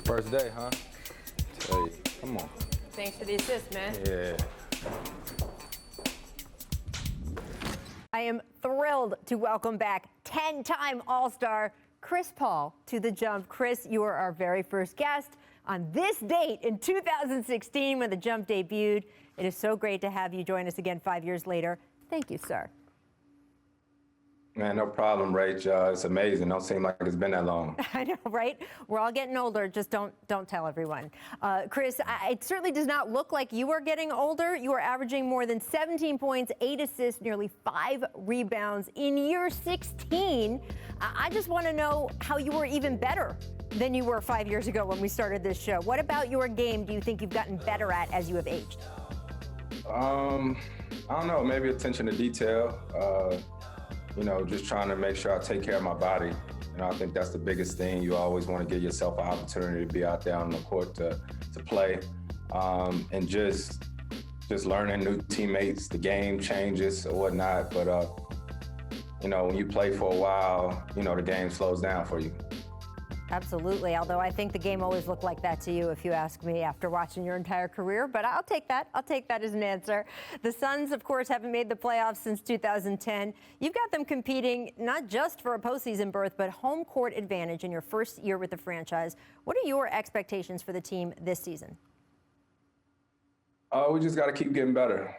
First day, huh? Tell you, come on. Thanks for the assist, man. Yeah. I am thrilled to welcome back 10-time All-Star Chris Paul to The Jump. Chris, you are our very first guest on this date in 2016 when The Jump debuted. It is so great to have you join us again 5 years later. Thank you, sir. Man, no problem, Rach. It's amazing. Don't seem like it's been that long. I know, right? We're all getting older. Just don't tell everyone. Chris, it certainly does not look like you are getting older. You are averaging more than 17 points, 8 assists, nearly 5 rebounds in year 16. I just want to know how you were even better than you were 5 years ago when we started this show. What about your game do you think you've gotten better at as you have aged? I don't know. Maybe attention to detail. Just trying to make sure I take care of my body. I think that's the biggest thing. You always want to give yourself an opportunity to be out there on the court to play, and just learning new teammates. The game changes or whatnot, but when you play for a while, the game slows down for you. Absolutely, although I think the game always looked like that to you if you ask me after watching your entire career, but I'll take that. I'll take that as an answer. The Suns, of course, haven't made the playoffs since 2010. You've got them competing not just for a postseason berth, but home court advantage in your first year with the franchise. What are your expectations for the team this season? We just got to keep getting better,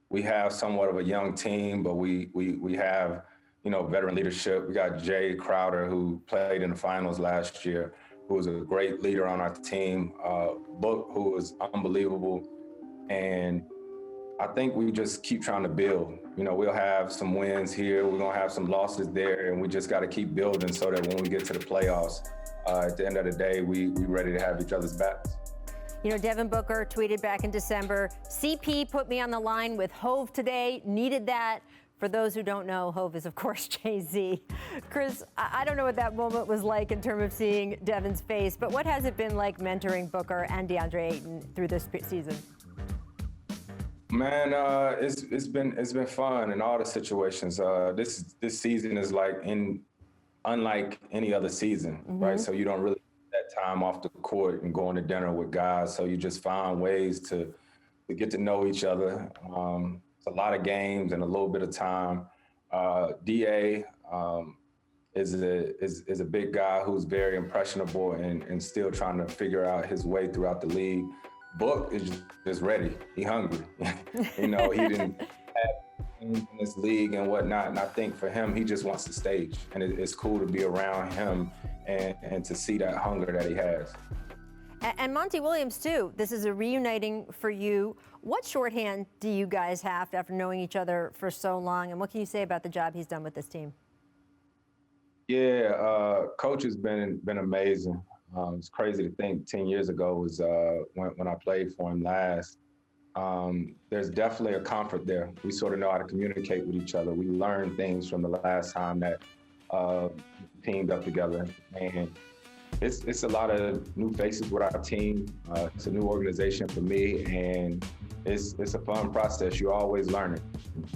We have somewhat of a young team, but we have veteran leadership. We got Jay Crowder, who played in the finals last year, who was a great leader on our team. Book, who was unbelievable. And I think we just keep trying to build. We'll have some wins here. We're going to have some losses there. And we just got to keep building so that when we get to the playoffs, at the end of the day, we ready to have each other's backs. Devin Booker tweeted back in December, CP put me on the line with Hove today, needed that. For those who don't know, Hove is, of course, Jay-Z. Chris, I don't know what that moment was like in terms of seeing Devin's face, but what has it been like mentoring Booker and DeAndre Ayton through this season? Man, it's been fun in all the situations. This season is unlike any other season, right? So you don't really get that time off the court and going to dinner with guys. So you just find ways to get to know each other. It's a lot of games and a little bit of time. DA is a big guy who's very impressionable and still trying to figure out his way throughout the league. Book is just ready. He hungry. He didn't have in this league and whatnot. And I think for him, he just wants the stage. And it's cool to be around him and to see that hunger that he has. And Monty Williams, too. This is a reuniting for you. What shorthand do you guys have after knowing each other for so long? And what can you say about the job he's done with this team? Yeah, Coach has been amazing. It's crazy to think 10 years ago was when I played for him last. There's definitely a comfort there. We sort of know how to communicate with each other. We learned things from the last time that teamed up together. And it's a lot of new faces with our team. It's a new organization for me, and it's a fun process. You're always learning.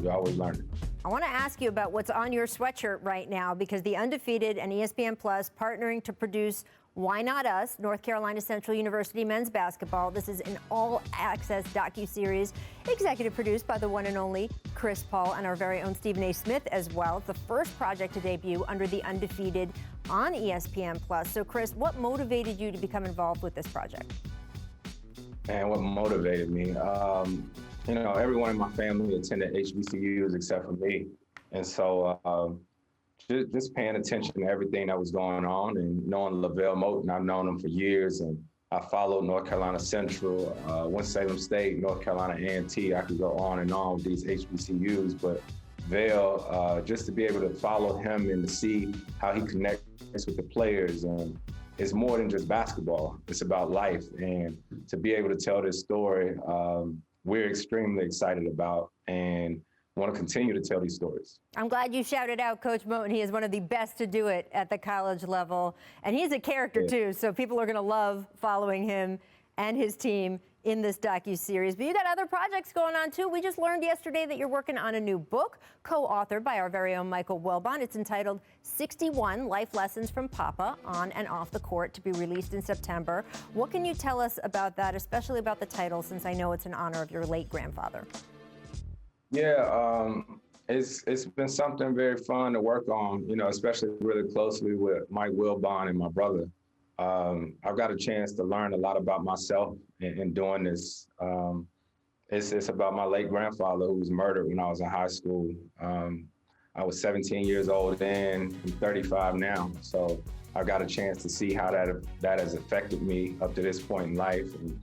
I want to ask you about what's on your sweatshirt right now, because the Undefeated and ESPN Plus partnering to produce Why Not Us, North Carolina Central University men's basketball. This is an all-access docu-series executive produced by the one and only Chris Paul and our very own Stephen A. Smith as well. It's the first project to debut under the Undefeated on ESPN Plus. So, Chris, what motivated you to become involved with this project? And what motivated me? Everyone in my family attended HBCUs except for me. And so just paying attention to everything that was going on and knowing LaVelle Moton, I've known him for years, and I followed North Carolina Central, Winston-Salem State, North Carolina A&T. I could go on and on with these HBCUs, but Vail, just to be able to follow him and to see how he connects with the players. And it's more than just basketball. It's about life. And to be able to tell this story, we're extremely excited about and want to continue to tell these stories. I'm glad you shouted out Coach Moton. He is one of the best to do it at the college level. And he's a character, too, so people are going to love following him and his team in this docu-series. But you got other projects going on too. We just learned yesterday that you're working on a new book, co-authored by our very own Michael Wilbon. It's entitled 61 Life Lessons from Papa on and off the court, to be released in September. What can you tell us about that, especially about the title, since I know it's in honor of your late grandfather? Yeah, it's been something very fun to work on, especially really closely with Mike Wilbon and my brother. I've got a chance to learn a lot about myself in doing this. It's about my late grandfather, who was murdered when I was in high school. I was 17 years old then, I'm 35 now. So I got a chance to see how that has affected me up to this point in life. And,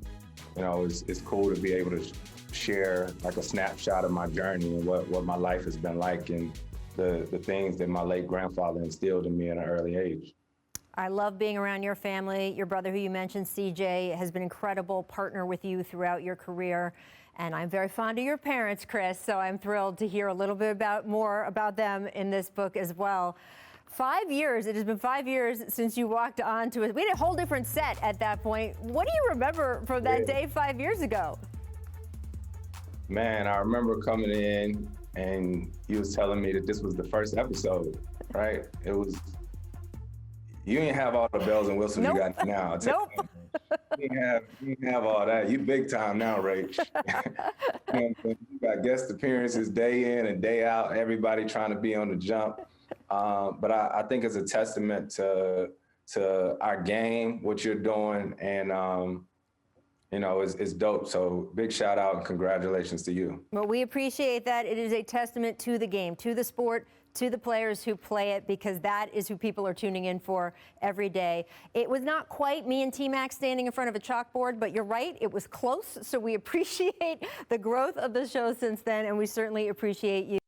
it's cool to be able to share like a snapshot of my journey and what my life has been like, and the things that my late grandfather instilled in me at an early age. I love being around your family. Your brother, who you mentioned, CJ, has been an incredible partner with you throughout your career. And I'm very fond of your parents, Chris, so I'm thrilled to hear a little bit more about them in this book as well. 5 years, it has been 5 years since you walked onto it. We had a whole different set at that point. What do you remember from that day 5 years ago? Man, I remember coming in and he was telling me that this was the first episode, right? You didn't have all the bells and whistles you got now. Nope. You didn't have all that. You big time now, Rach. You got guest appearances day in and day out, everybody trying to be on the jump. But I think it's a testament to our game, what you're doing, and it's dope. So big shout out and congratulations to you. Well, we appreciate that. It is a testament to the game, to the sport, to the players who play it, because that is who people are tuning in for every day. It was not quite me and T-Mac standing in front of a chalkboard, but you're right, it was close. So we appreciate the growth of the show since then, and we certainly appreciate you.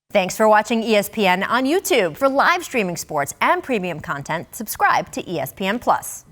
Thanks for watching ESPN on YouTube. For live streaming sports and premium content, subscribe to ESPN+.